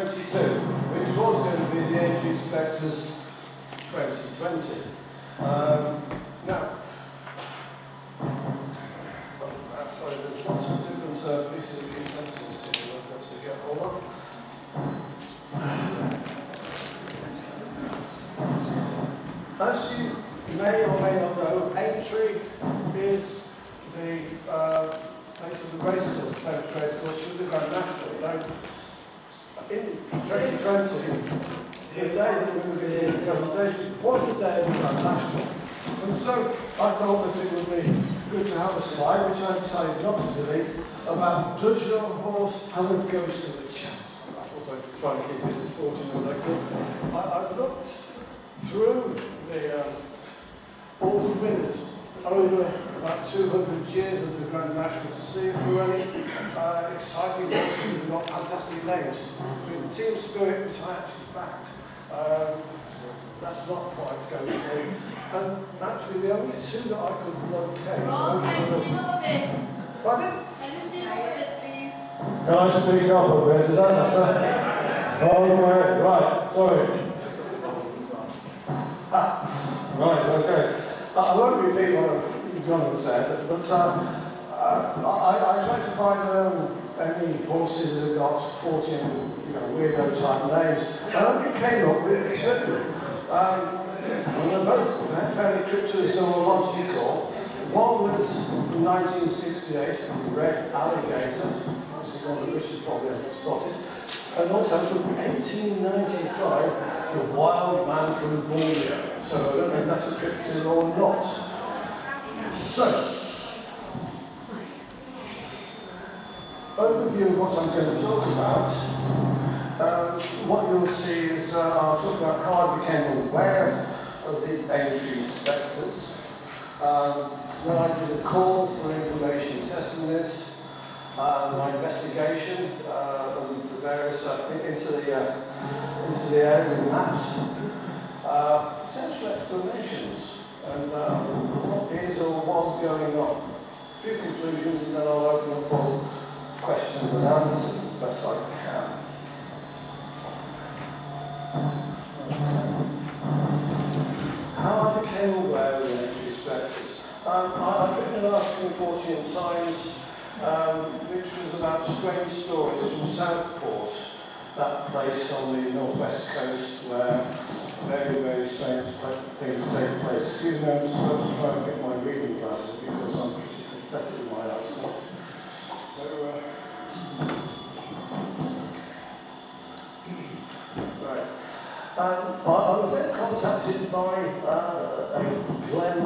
2022, which was going to be the Aintree Spectres 2020. Now, sorry, there's lots of different pieces of utensils here I've got to get hold of. As you may or may not know, Aintree is the place of the racecourse, the famous racecourse for the Grand National. Now, in 2020, the day that we were going to do the presentation was the day of the Grand National. And so I thought that it would be good to have a slide, which I decided not to delete, about does your horse have a ghost of a chance? I thought I'd try and keep it as fortunate as I could. I looked through all the winners over about 200 years of the Grand National to see if there were any exciting horses who've got fantastic names. I mean, Team Spirit, which I actually backed, that's not quite ghostly. And actually, the only two that I could locate. Ron, can you speak up a bit? Pardon? Can you speak up a bit, please? Can I speak up a bit? Is that better? Okay, right, sorry. Right, okay. I won't repeat what John said, but I tried to find any horses that got 14 weirdo type names. And I only came up with Spectres. And they're both fairly cryptozoological. One was from 1968, Red Alligator. Obviously, one of the British probably hasn't spotted. And also from 1895, the Wild Man from Borneo. So I don't know if that's a cryptid or not. So, overview of what I'm going to talk about. What you'll see is I'll talk about how I became aware of the Aintree Spectres. When I did a call for information testimonies, my investigation and the various into the area with maps, potential explanations, and what is or was going on. A few conclusions, and then I'll open up for questions and answers as best I can. How I became aware of the Aintree Spectres. I've written an article in Fortune Times, which was about strange stories from Southport, that place on the northwest coast where very, very strange things take place. Excuse me, I'm just about to try and get my reading glasses because I'm pretty pathetic with my eyesight. So, right. I was then contacted by Glenn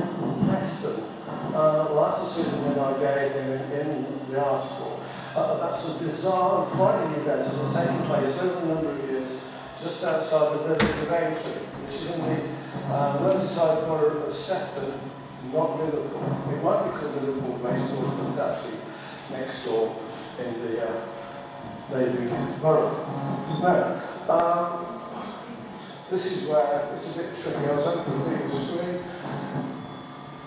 Preston. Well, that's the pseudonym I gave him in the article. About some bizarre and frightening events that were taking place over a number of years just outside the village of Aintree, which is in the Merseyside borough of Sefton, not Liverpool. It might be called Liverpool Racecourse, but it's actually next door in the neighbouring borough. Now, this is where it's a bit tricky. I was hoping for a bigger screen.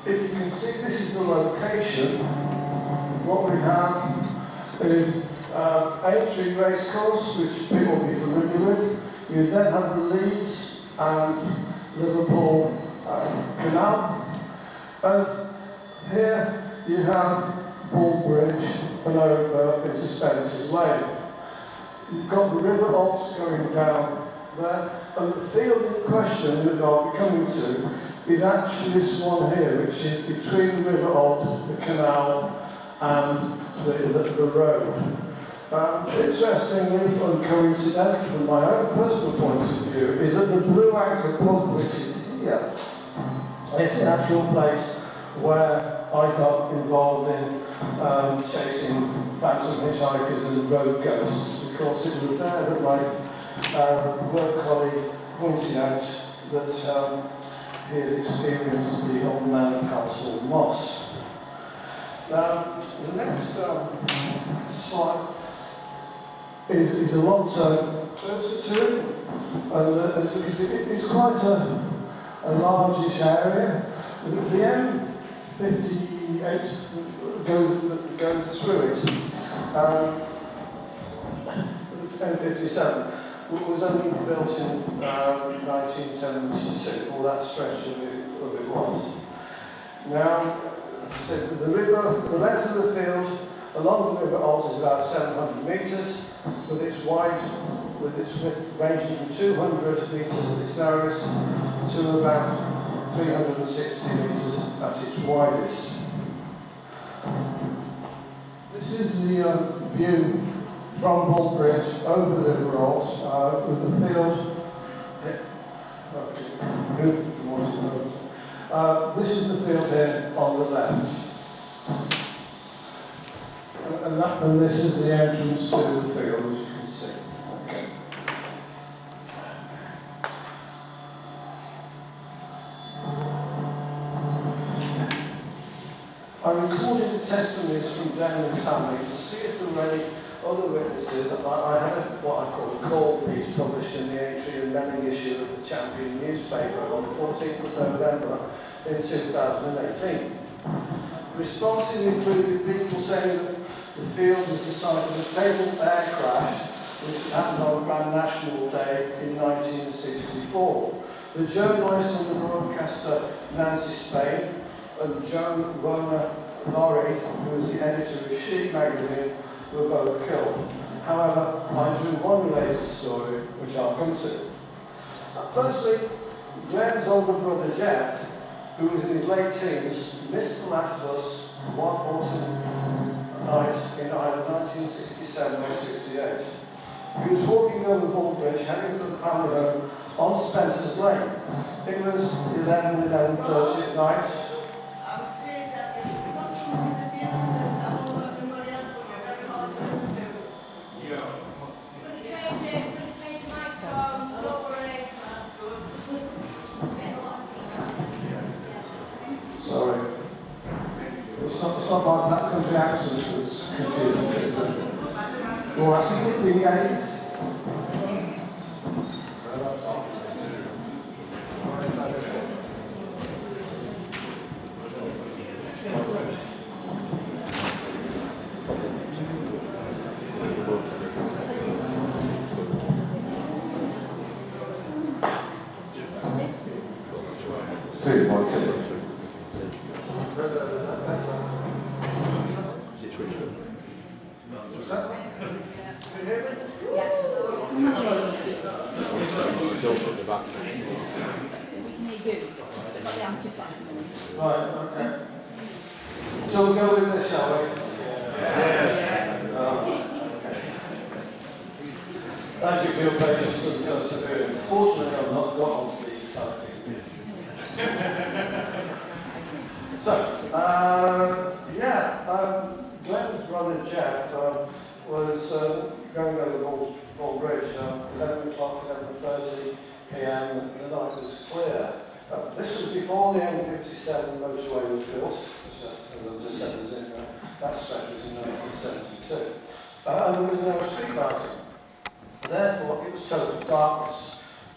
If you can see, this is the location. What we have is Aintree Racecourse, which people will be familiar with. You then have the Leeds and Liverpool Canal. And here you have Bridge and over into Spencer's Lane. You've got the River Alt going down there. And the field in question that I'll be coming to is actually this one here, which is between the River Alt, the canal, and the road. Interestingly, and coincidentally from my own personal point of view, is that the Blue Anchor pub, which is here, is the actual place where I got involved in chasing phantom hitchhikers and road ghosts, because it was there that my work colleague pointed out that he had experienced the old man of Castle Moss. Now, the next slide is a lot closer to it, and as you can see, it's quite a largish area. The M58 goes through it. M57. was only built in 1972, or that stretch of it was. Now, so the length of the field along the River Alt is about 700 metres, with its width ranging from 200 metres at its narrowest to about 360 metres at its widest. This is the view from Bull Bridge over the River Alt with the field. This is the field here on the left. And this is the entrance to the field, as you can see. Okay. I recorded the testimonies from Glenn and his family to see if there were any other witnesses. I had what I call a call piece published in the Aintree and Manning issue of the Champion newspaper on the 14th of November in 2018. Responses included people saying that the field was the site of a fatal air crash which happened on Grand National Day in 1964. The journalist and the broadcaster Nancy Spain and Joan Rona Laurie, who was the editor of She magazine, were both killed. However, I drew one related story, which I'll come to. Firstly, Glenn's older brother Jeff, who was in his late teens, missed the last bus one autumn night in either 1967 or 68. He was walking over Bull Bridge, heading for the family home on Spencer's Lane. It was 11:30 at night. I'm afraid that if it wasn't in the field, that whole everybody else would be very hard to listen to. Couldn't change microphones, don't worry. Sorry. It's not like that country accent that's confusing things. Well, that's a good thing, guys. Right, okay. So we'll go with this, shall we? Okay. Thank you for your patience and perseverance. Fortunately, I've not got onto the exciting. So, Glenn's brother Jeff was going over Bull Bridge 11 o'clock, 11:30 p.m. and the night was clear. This was before the M57 motorway was built, which, as I've just said, was in that stretch was in 1972. And there was no street lighting. Therefore, it was total darkness.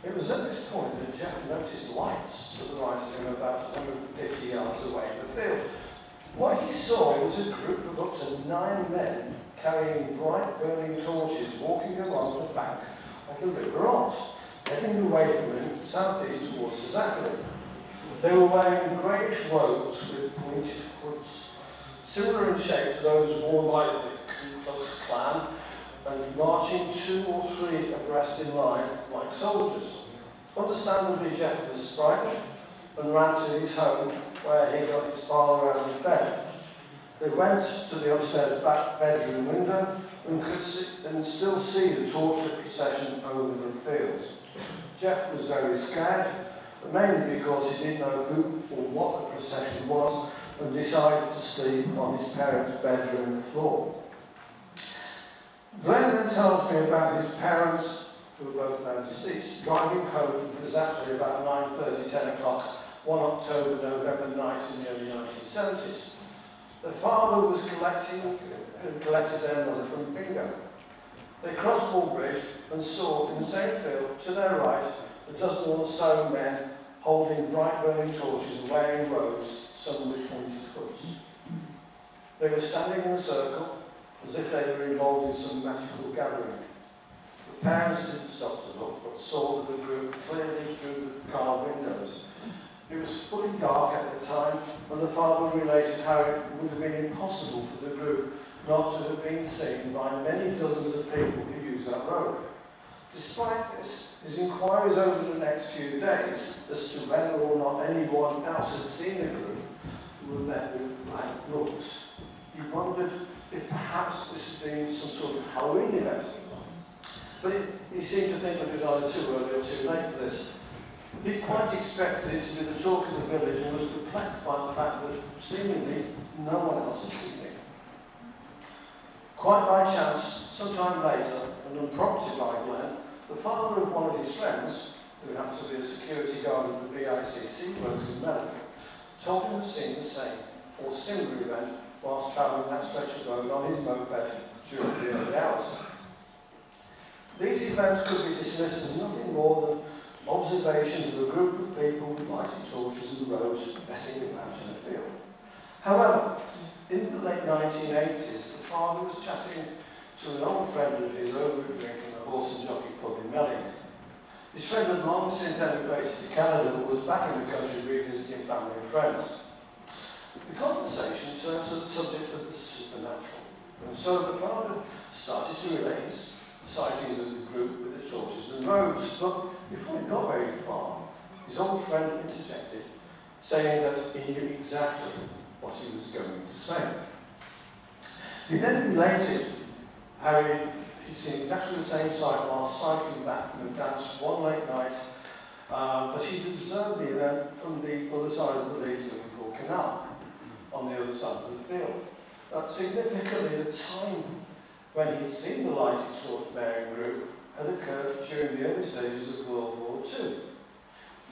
It was at this point that Jeff noticed lights to the right of him about 150 yards away in the field. What he saw was a group of up to 9 men carrying bright burning torches walking along the bank of the River Alt, heading away from him southeast towards the Zachary. They were wearing greyish robes with pointed hoods, similar in shape to those worn by the Ku Klux Klan, and marching 2 or 3 abreast in line like soldiers. Understandably, Jeff was frightened and ran to his home, where he got his father out of bed. They went to the upstairs back bedroom window and could still see the torchlit procession over the fields. Jeff was very scared, but mainly because he didn't know who or what the procession was, and decided to sleep on his parents' bedroom floor. Glenn then tells me about his parents, who were both now deceased, driving home from Zachary about 9:30, 10 o'clock, one October, November night in the early 1970s. The father was collected their mother from bingo. They crossed Bull Bridge and saw in the same field, to their right, a dozen or so men holding bright burning torches and wearing robes, some with pointed hoods. They were standing in a circle, as if they were involved in some magical gathering. The parents didn't stop to look, but saw the group clearly through the car windows. It was fully dark at the time, and the father related how it would have been impossible for the group not to have been seen by many dozens of people who use that road. Despite this, his inquiries over the next few days as to whether or not anyone else had seen the group were met with blank looks. He wondered if perhaps this had been some sort of Halloween event. But he seemed to think that it was either too early or too late for this. He quite expected it to be the talk of the village and was perplexed by the fact that seemingly no one else had seen it. Quite by chance, sometime later, and unprompted by Glenn, the father of one of his friends, who happened to be a security guard at the BICC works in Melbourne, told him to seen the same or similar event whilst travelling that stretch of road on his moped during the early hours. These events could be dismissed as nothing more than observations of a group of people with lighted torches in the roads messing about in a field. However, in the late 1980s, the father was chatting to an old friend of his over a drink in a horse and jockey pub in Melling. His friend had long since emigrated to Canada but was back in the country revisiting family and friends. The conversation turned to the subject of the supernatural, and so the father started to relate his sightings of the group with the torches and roads, but before he got very far, his old friend interjected, saying that he knew exactly what he was going to say. He then related how he'd seen exactly the same sight while cycling back from a dance one late night, but he'd observed the event from the other side of the Leeds Liverpool Canal, on the other side of the field. Significantly, the time when he'd seen the lighted torch-bearing group had occurred during the early stages of World War II,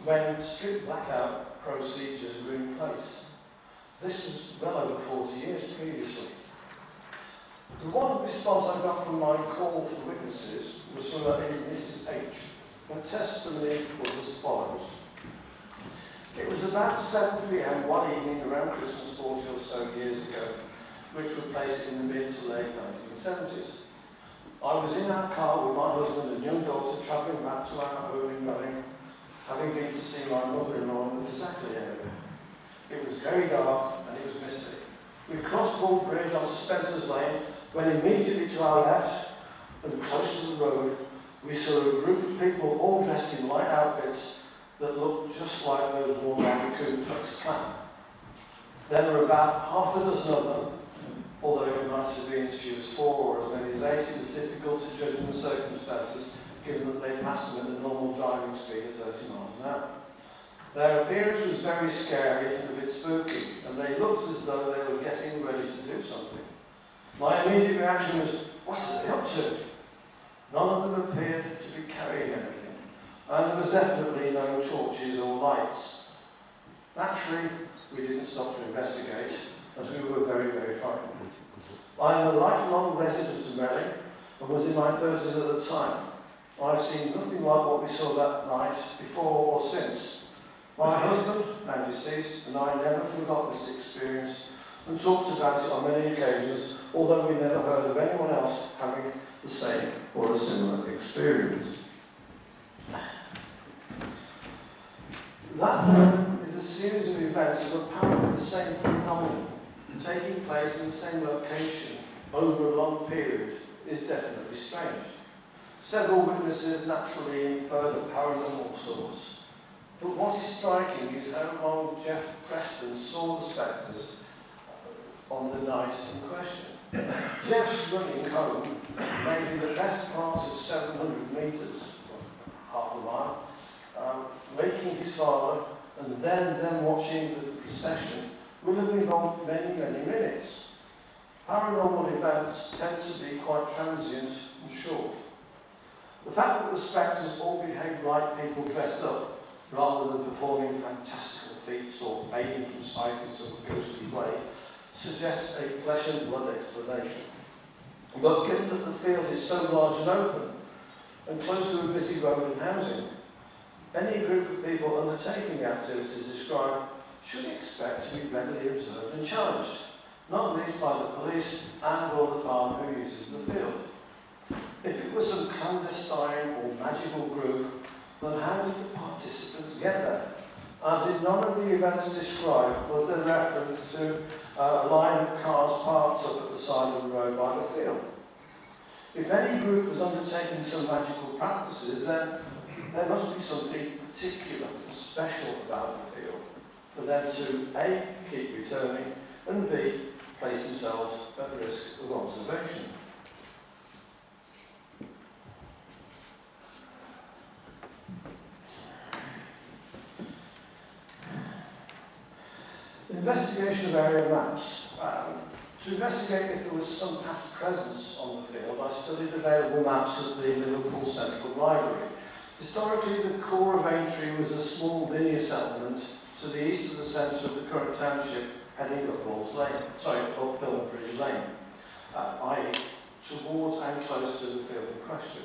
when strict blackout procedures were in place. This was well over 40 years previously. The one response I got from my call for witnesses was from a Mrs. H. Her testimony was as follows. It was about 7 p.m. one evening around Christmas 40 or so years ago, which would place it in the mid to late 1970s. I was in our car with my husband and young daughter travelling back to our home in Reading, having been to see my mother-in-law in the Fazackley area. It was very dark and it was misty. We crossed Bull Bridge onto Spencer's Lane when immediately to our left and close to the road we saw a group of people all dressed in light outfits that looked just like those worn by the Ku Klux Klan. There were about half a dozen of them, although it might have been as few as 4 or as many as 8. It was difficult to judge in the circumstances given that they passed them at a normal driving speed of 30 miles an hour. Their appearance was very scary and a bit spooky, and they looked as though they were getting ready to do something. My immediate reaction was, what are they up to? None of them appeared to be carrying anything, and there was definitely no torches or lights. Naturally, we didn't stop to investigate, as we were very, very frightened. I am a lifelong resident of Reading and was in my 30s at the time. I've seen nothing like what we saw that night before or since. My husband, now deceased, and I never forgot this experience and talked about it on many occasions, although we never heard of anyone else having the same or a similar experience. That is a series of events of apparently the same phenomenon taking place in the same location over a long period is definitely strange. Several witnesses naturally infer the paranormal source. But what is striking is how long Jeff Preston saw the Spectres on the night in question. Jeff's running home may be the best part of 700 metres, half a mile, waking his father and then them watching the procession will have involved many, many minutes. Paranormal events tend to be quite transient and short. The fact that the Spectres all behave like people dressed up, rather than performing fantastical feats or fading from sight in some ghostly way, suggests a flesh and blood explanation. But given that the field is so large and open, and close to a busy road and housing, any group of people undertaking the activities described should expect to be readily observed and challenged, not least by the police and or the farmer who uses the field. If it was some clandestine or magical group, then how did the participants get there? As in none of the events described was there reference to a line of cars parked up at the side of the road by the field. If any group was undertaking some magical practices, then there must be something particular and special about the field for them to A, keep returning, and B, place themselves at risk of observation. Investigation of area maps. To investigate if there was some past presence on the field, I studied available maps at the Liverpool Central Library. Historically, the core of Aintree was a small linear settlement to the east of the centre of the current township, heading up Bilbridge Lane, i.e. towards and close to the field in question.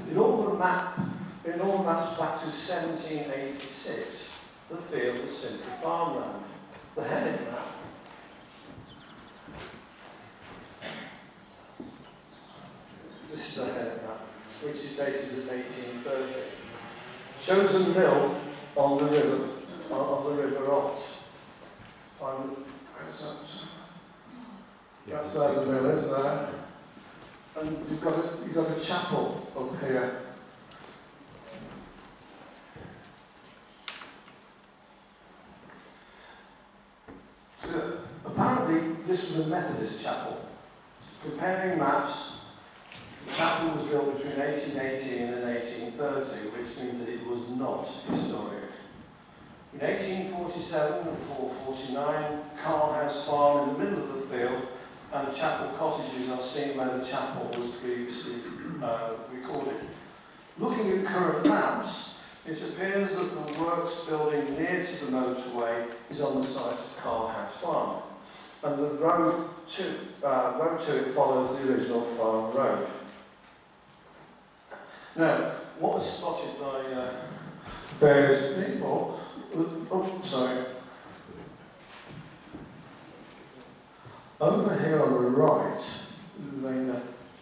In all maps back to 1786, the field was simply farmland. The heading map this is a heading map, which is dated in 1830. Shows a mill on the river Ott. That's where the mill is there. And you've got a chapel up here. Apparently, this was a Methodist chapel. Comparing maps, the chapel was built between 1818 and 1830, which means that it was not historic. In 1847 and 449, Carl House Farm in the middle of the field and the chapel cottages are seen where the chapel was previously recorded. Looking at current maps, it appears that the works building near to the motorway is on the site of Carl House Farm, and the road to it follows the original farm road. Now, what was spotted by various people, over here on the right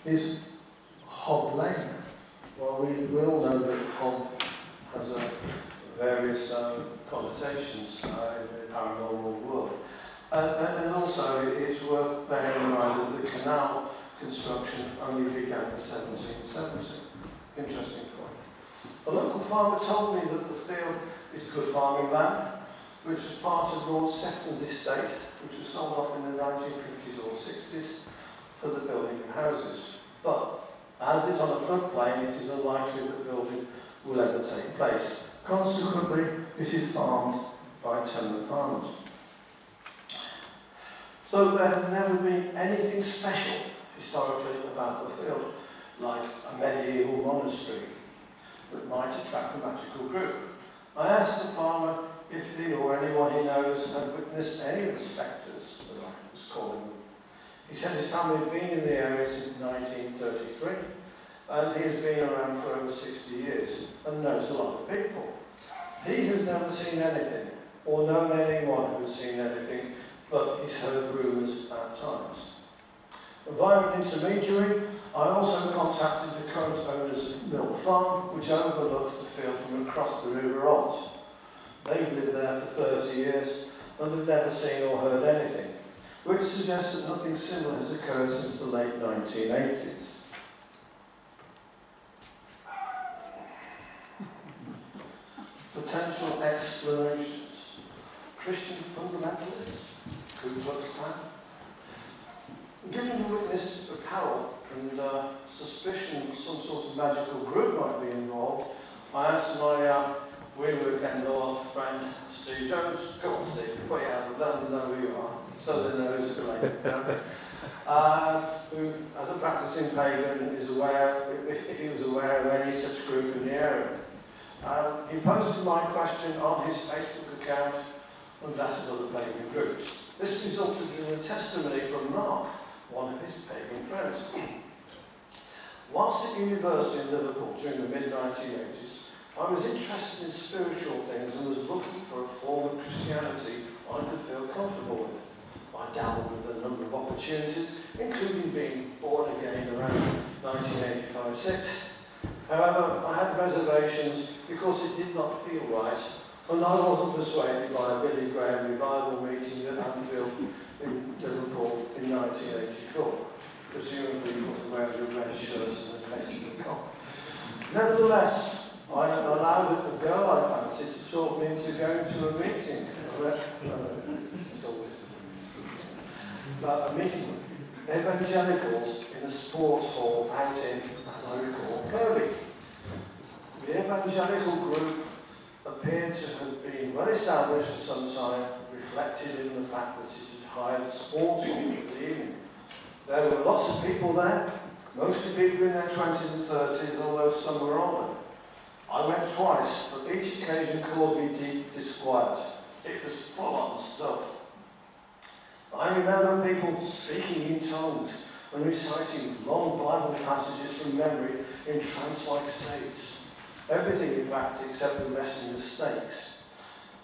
is Hob Lane. Well, we all know that Hob has various connotations in the paranormal world. And also, it's worth bearing in mind that the canal construction only began in 1770. Interesting point. A local farmer told me that the field is good farming land, which was part of Lord Sefton's estate, which was sold off in the 1950s or 60s for the building of houses. But as it's on a floodplain, it is unlikely that building will ever take place. Consequently, it is farmed by tenant farmers. So there has never been anything special historically about the field, like a medieval monastery that might attract a magical group. I asked the farmer if he or anyone he knows had witnessed any of the spectres, as I was calling them. He said his family had been in the area since 1933, and he has been around for over 60 years and knows a lot of people. He has never seen anything, or known anyone who has seen anything, but he's heard rumours at times. Via an intermediary, I also contacted the current owners of Mill Farm, which overlooks the field from across the River Ott. They've lived there for 30 years and have never seen or heard anything, which suggests that nothing similar has occurred since the late 1980s. Potential explanations. Christian fundamentalists, Ku Klux Klan. Given the witness apparel and suspicion some sort of magical group might be involved, I asked my WeWork North friend Steve Jones, come on Steve, put your hand up, let them know who you are, so they know who's related. Who, as a practicing pagan, is aware, if he was aware of any such group in the area. He posted my question on his Facebook account and that of other pagan groups. This resulted in a testimony from Mark, one of his pagan friends. Whilst at university in Liverpool during the mid-1980s, I was interested in spiritual things and was looking for a form of Christianity I could feel comfortable with. I dabbled with a number of opportunities, including being born again around 1985-6. However, I had reservations because it did not feel right, and I wasn't persuaded by a Billy Graham revival meeting at Anfield in Liverpool in 1984, presumably was wearing a red shirt and a face of the cop. Nevertheless, I allowed a girl I fancied to talk me into going to a meeting. It's always a meeting. Evangelicals in a sports hall out in, as I recall, Kirby. The evangelical group appeared to have been well established for some time, reflected in the fact that it had hired sports hall for the evening. There were lots of people there, mostly people in their 20s and 30s, although some were older. I went twice, but each occasion caused me deep disquiet. It was full-on stuff. I remember people speaking in tongues and reciting long Bible passages from memory in trance-like states. Everything, in fact, except the wrestling of stakes.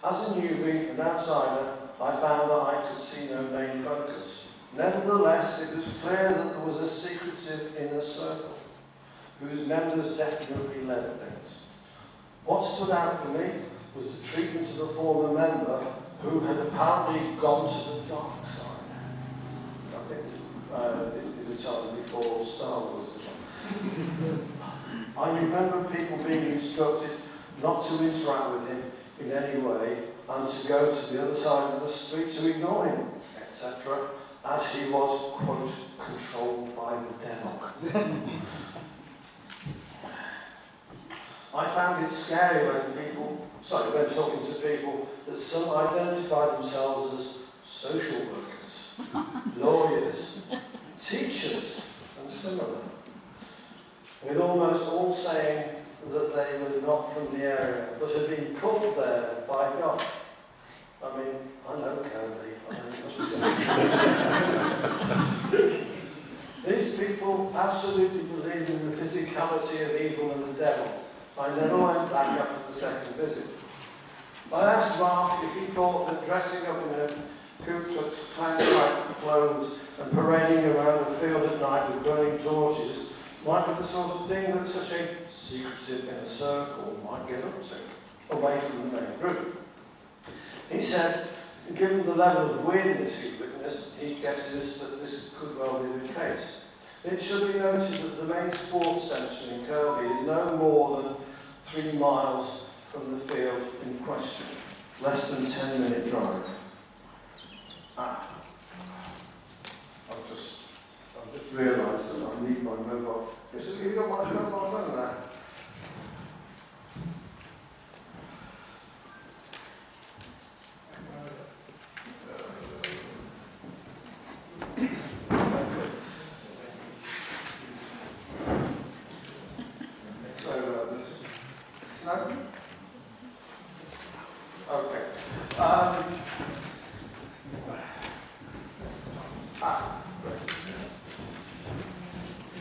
As a newbie, an outsider, I found that I could see no main focus. Nevertheless, it was clear that there was a secretive inner circle, whose members definitely led things. What stood out for me was the treatment of a former member who had apparently gone to the dark side. I think it was a time before Star Wars. I remember people being instructed not to interact with him in any way and to go to the other side of the street to ignore him, etc., as he was, quote, controlled by the devil. I found it scary when talking to people that some identify themselves as social workers, lawyers, teachers, and similar, with almost all saying that they were not from the area, but had been called there by God. I mean, I know Candy. These people absolutely believed in the physicality of evil and the devil. I never went back after the second visit. I asked Mark if he thought that dressing up in a Ku Klux Klan-type clothes and parading around the field at night with burning torches might be the sort of thing that such a secretive inner circle might get up to, away from the main group. He said, given the level of weirdness he witnessed, he guesses that this could well be the case. It should be noted that the main sports centre in Kirby is no more than 3 miles from the field in question, less than 10-minute drive. I've just realised that I need my mobile. Have you got my mobile phone there?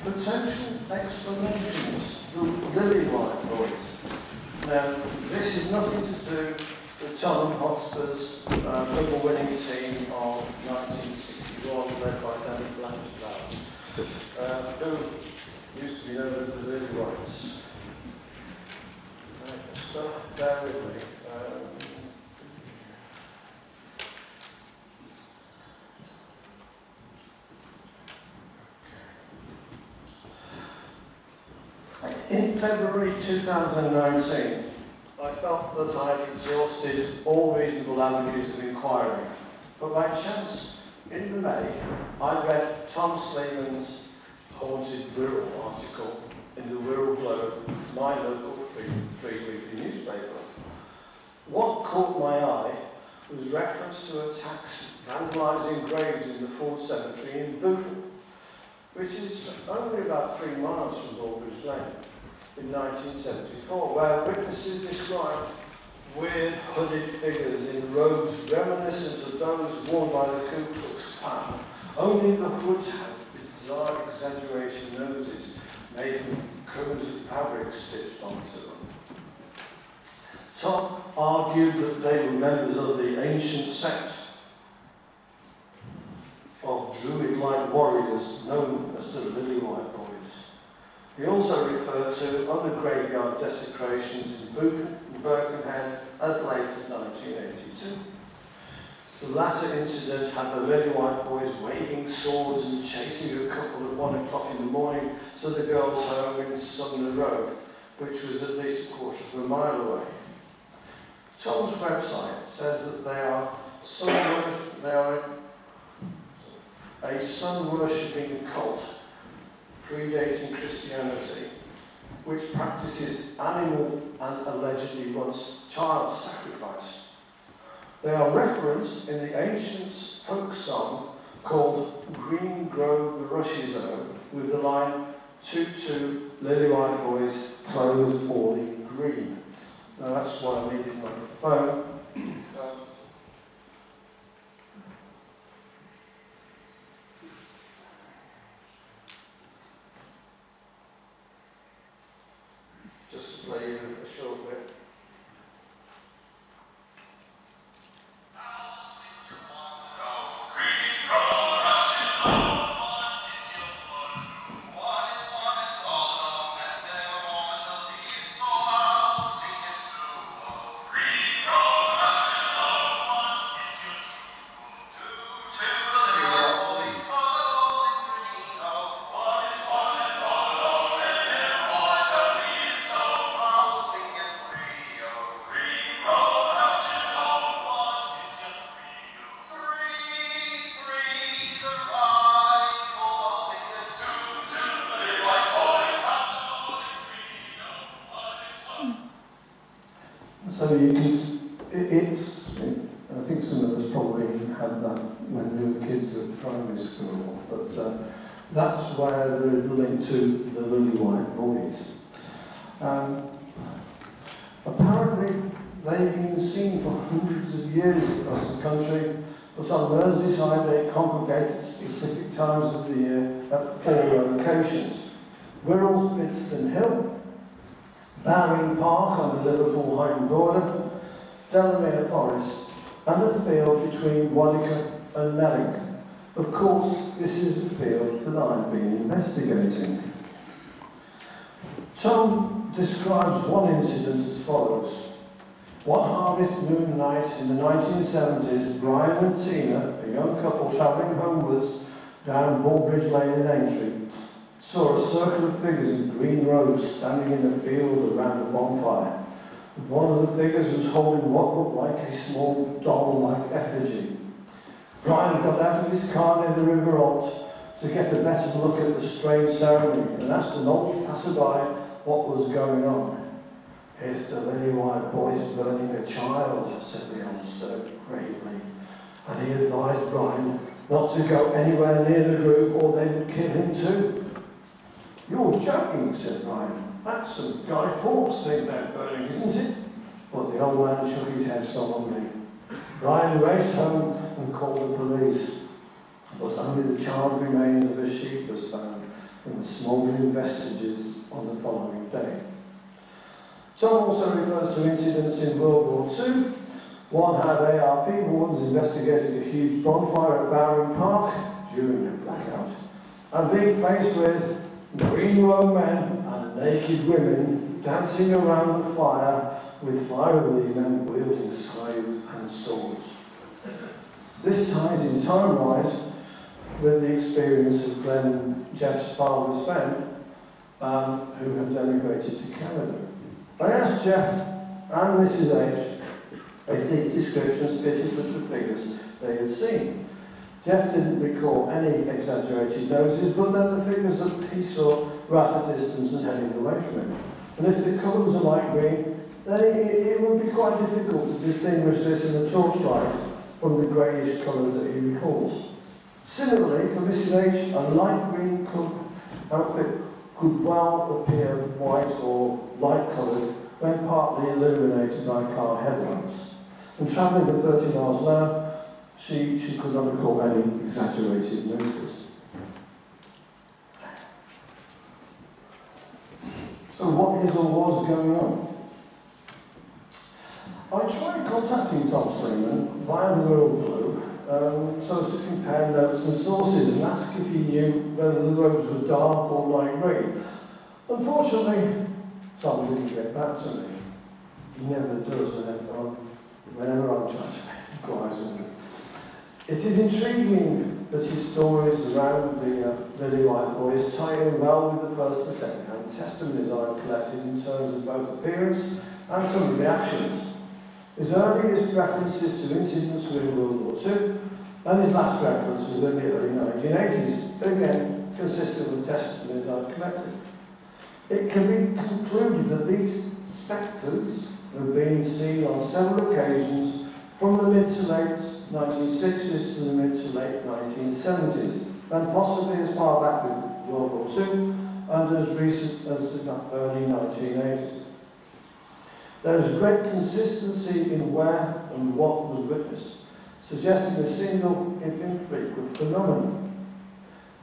Potential explanations, the lily white boys. Now, this is nothing to do with Tottenham Hotspur's double-winning team of 1961, led by Danny Blanchard, who used to be known as the Lily Whites. Bear with me. In February 2019, I felt that I had exhausted all reasonable avenues of inquiry, but by chance, in May, I read Tom Sleeman's Haunted Wirral article in the Wirral Globe, my local free weekly newspaper. What caught my eye was reference to attacks vandalising graves in the Ford Cemetery in Bootle, which is only about 3 miles from Aldridge Lane, in 1974, where witnesses described weird hooded figures in robes reminiscent of those worn by the Ku Klux Klan. Only the hoods had bizarre exaggeration noses made from cones of fabric stitched onto them. Tom argued that they were members of the ancient sect of druid-like warriors known as the Lily White Boys. He also referred to other graveyard desecrations in Birkenhead as late as 1982. The latter incident had the Lily White boys waving swords and chasing a couple at 1 o'clock in the morning to the girls' home in Sumner Road, which was at least a quarter of a mile away. Tom's website says that they are a sun-worshipping cult predating Christianity, which practices animal and allegedly once child sacrifice. They are referenced in the ancient folk song called Green Grove the Rushes O, with the line, "Toot toot, lily white boys, clothed all in green." Now that's why I needed my phone. Just to play you a short bit. So you can, I think some of us probably had that when we were kids at primary school, but that's where there is the link to the Lily White boys. Apparently they've been seen for hundreds of years across the country, but on Merseyside they congregate at specific times of the year at 4 locations: Wirral's Bidston Hill, Bowring Park on the Liverpool-Hyde border, Delamere Forest, and a field between Waddicker and Melling. Of course, this is the field that I've been investigating. Tom describes one incident as follows. One harvest moon night in the 1970s, Brian and Tina, a young couple travelling homewards down Bulbridge Lane in Aintree, saw a circle of figures in green robes standing in a field around a bonfire. One of the figures was holding what looked like a small doll-like effigy. Brian got out of his car near the River Alt to get a better look at the strange ceremony and asked an old passerby what was going on. "Here's the Lily White boys burning a child," said the old stoat gravely, and he advised Brian not to go anywhere near the group or they would kill him too. "You're joking," said Brian. "That's some Guy Fawkes thing they're burning, isn't it?" But the old man shook his head solemnly. Brian raced home and called the police. But only the charred remains of a sheep was found in the smouldering vestiges on the following day. Tom also refers to incidents in World War II. One had ARP wardens investigating a huge bonfire at Bowring Park during a blackout, and being faced with green robed men and naked women dancing around the fire, with 5 of these men wielding scythes and swords. This ties in time-wise with the experience of Glenn and Jeff's father's friend, who had emigrated to Canada. I asked Jeff and Mrs. H if these descriptions fitted with the figures they had seen. Jeff didn't recall any exaggerated noses, but then the figures that he saw were at a distance and heading away from him. And if the colours are light green, then it would be quite difficult to distinguish this in the torchlight from the greyish colours that he recalls. Similarly, for Mrs. H, a light green outfit could well appear white or light coloured when partly illuminated by car headlights. And travelling at 30 miles an hour, she could not recall any exaggerated noses. So what is or was going on? I tried contacting Tom Sleeman via the Wirral Blue so as to compare notes and sources and ask if he knew whether the roads were dark or light green. Unfortunately, Tom didn't get back to me. He never does whenever I'm trying to inquire with him. It is intriguing that his stories around the Lily White boys tie in well with the first and second-hand testimonies I've collected in terms of both appearance and some of the actions. His earliest references to incidents were in World War II, and his last reference was in the early 1980s, again consistent with testimonies I've collected. It can be concluded that these spectres have been seen on several occasions from the mid to late 1960s to the mid to late 1970s, and possibly as far back as World War II and as recent as the early 1980s. There is great consistency in where and what was witnessed, suggesting a single, if infrequent, phenomenon.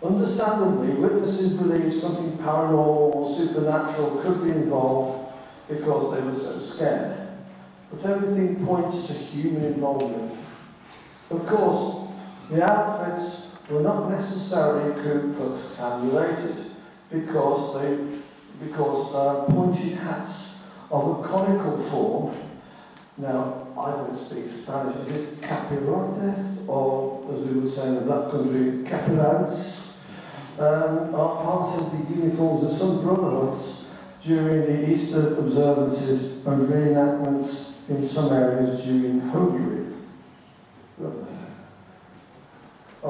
Understandably, witnesses believed something paranormal or supernatural could be involved because they were so scared. But everything points to human involvement. Of course, the outfits were not necessarily Ku Klux Klan related because pointed hats of a conical form. Now, I don't speak Spanish. Is it capirote, or as we would say in the Black Country, capirotes? Are part of the uniforms of some brotherhoods during the Easter observances and reenactments in some areas during Holy Week. I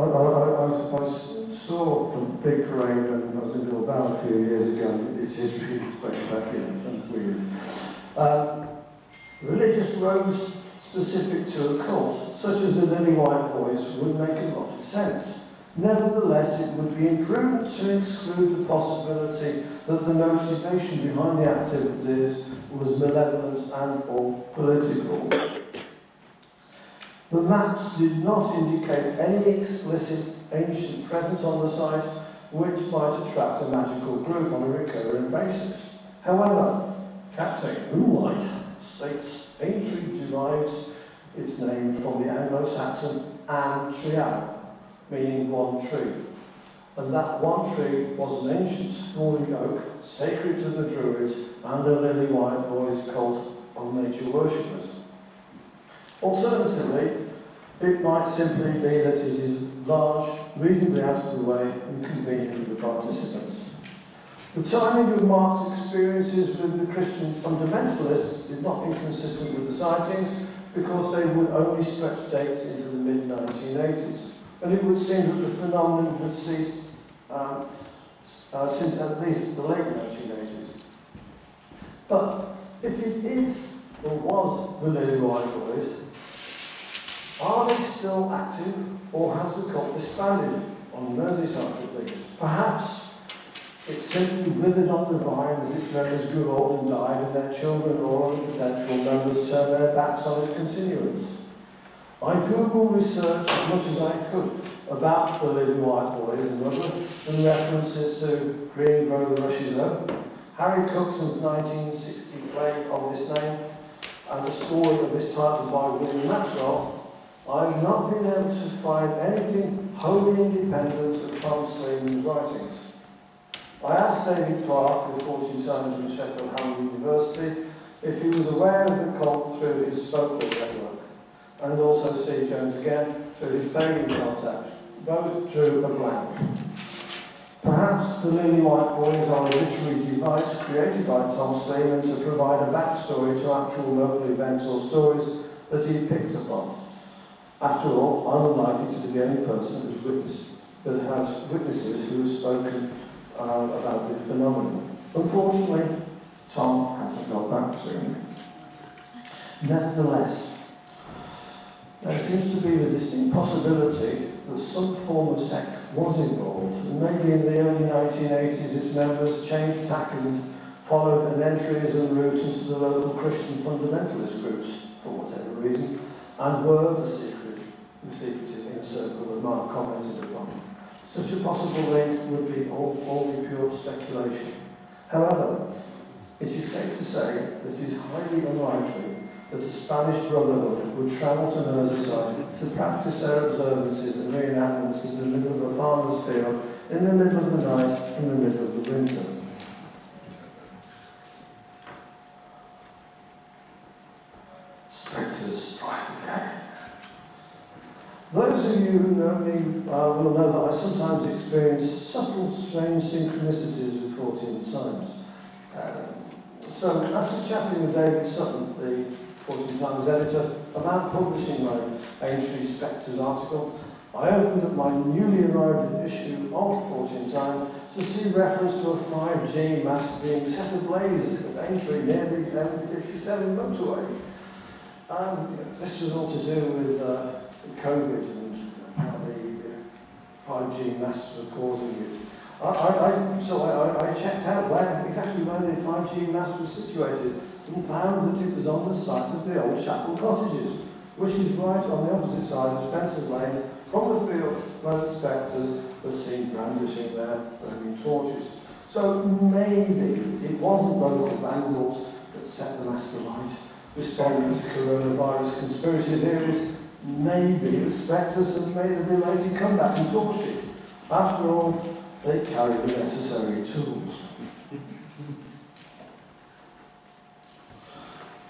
saw a big parade when I was in Bilbao a few years ago. It is really spectacular and weird. Religious robes specific to a cult, such as the Lily White boys, would make a lot of sense. Nevertheless, it would be imprudent to exclude the possibility that the motivation behind the activities was malevolent and or political. The maps did not indicate any explicit ancient presence on the site which might attract a magical group on a recurring basis. However, Captain Moonlight states Aintree derives its name from the Anglo-Saxon Aintree, meaning one tree. And that one tree was an ancient sprawling oak, sacred to the Druids and the Lily White boys' cult of nature worshippers. Alternatively, it might simply be that it is large, reasonably out of the way, and convenient for the participants. The timing of Mark's experiences with the Christian fundamentalists is not inconsistent with the sightings because they would only stretch dates into the mid-1980s. And it would seem that the phenomenon had ceased since at least the late 1980s. But if it is or was the Lily White boys, are they still active or has the cult disbanded on Merseyside at least? Perhaps it simply withered on the vine as its members grew old and died, and their children or other potential members turned their backs on its continuance. I Googled research as much as I could about the Lily White boys and other than references to Green Grow the Rushes Up, Harry Cookson's 1960 play of this name, and the story of this title by William Maxwell. I have not been able to find anything wholly independent of Tom Sleeman's writings. I asked David Clark of 14 Times in Sheffield Hallam University if he was aware of the cult through his folklore network, and also Steve Jones again through his pagan contact. Both drew a blank. Perhaps the Lily White boys are a literary device created by Tom Sleeman to provide a backstory to actual local events or stories that he picked upon. After all, I'm unlikely to be the only person that has witnesses who have spoken about the phenomenon. Unfortunately, Tom hasn't got back to me. Nevertheless, there seems to be the distinct possibility that some form of sect was involved, and maybe in the early 1980s its members changed tack and followed an entry as a route into the local Christian fundamentalist groups, for whatever reason, and were the secretive inner circle that Mark commented upon. Such a possible link would be only pure speculation. However, it is safe to say that it is highly unlikely that a Spanish brotherhood would travel to Merseyside to practice their observances and reenactments in the middle of a farmer's field, in the middle of the night, in the middle of the winter. Those of you who know me will know that I sometimes experience subtle, strange synchronicities with 14 Times. So after chatting with David Sutton, the 14 Times editor, about publishing my Aintree Spectres article, I opened up my newly arrived issue of 14 Times to see reference to a 5G mast being set ablaze at Aintree near the M57 motorway. This was all to do with COVID and how the 5G masts were causing it. So I checked out exactly where the 5G mast was situated and found that it was on the site of the old Chapel Cottages, which is right on the opposite side of Spencer's Lane from the field where the Spectres were seen brandishing their burning torches. So maybe it wasn't local vandals that set the mast alight, responding to coronavirus conspiracy theories. Maybe the Spectres have made a belated comeback in Talk Street. After all, they carry the necessary tools.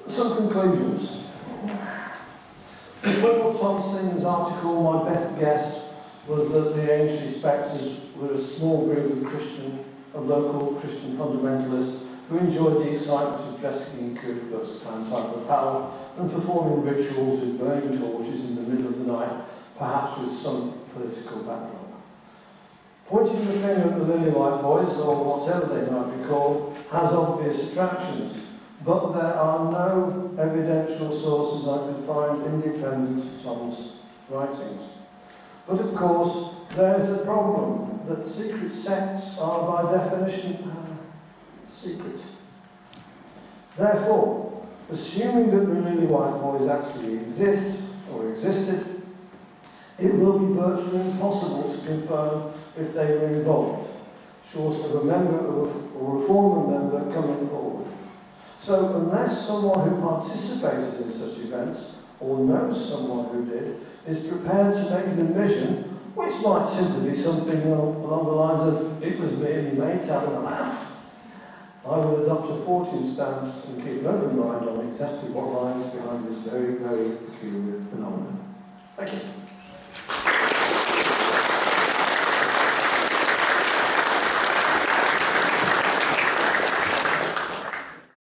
Some conclusions. Before Thompson's article, my best guess was that the Aintree Spectres were a small group of local Christian fundamentalists who enjoyed the excitement of dressing in Ku Klux Klan type apparel and performing rituals with burning torches in the middle of the night, perhaps with some political backdrop. Pointing the finger at the Lily White Boys, or whatever they might be called, has obvious attractions, but there are no evidential sources I could find independent of Tom's writings. But of course, there's a problem that secret sects are by definition secret. Therefore, assuming that the Lily White Boys actually exist, or existed, it will be virtually impossible to confirm if they were involved, short of a member or a former member coming forward. So unless someone who participated in such events, or knows someone who did, is prepared to make an admission, which might simply be something along the lines of, it was merely mates having a laugh, I will adopt a 14 stance and keep an open mind on exactly what lies behind this very, very peculiar phenomenon. Thank you.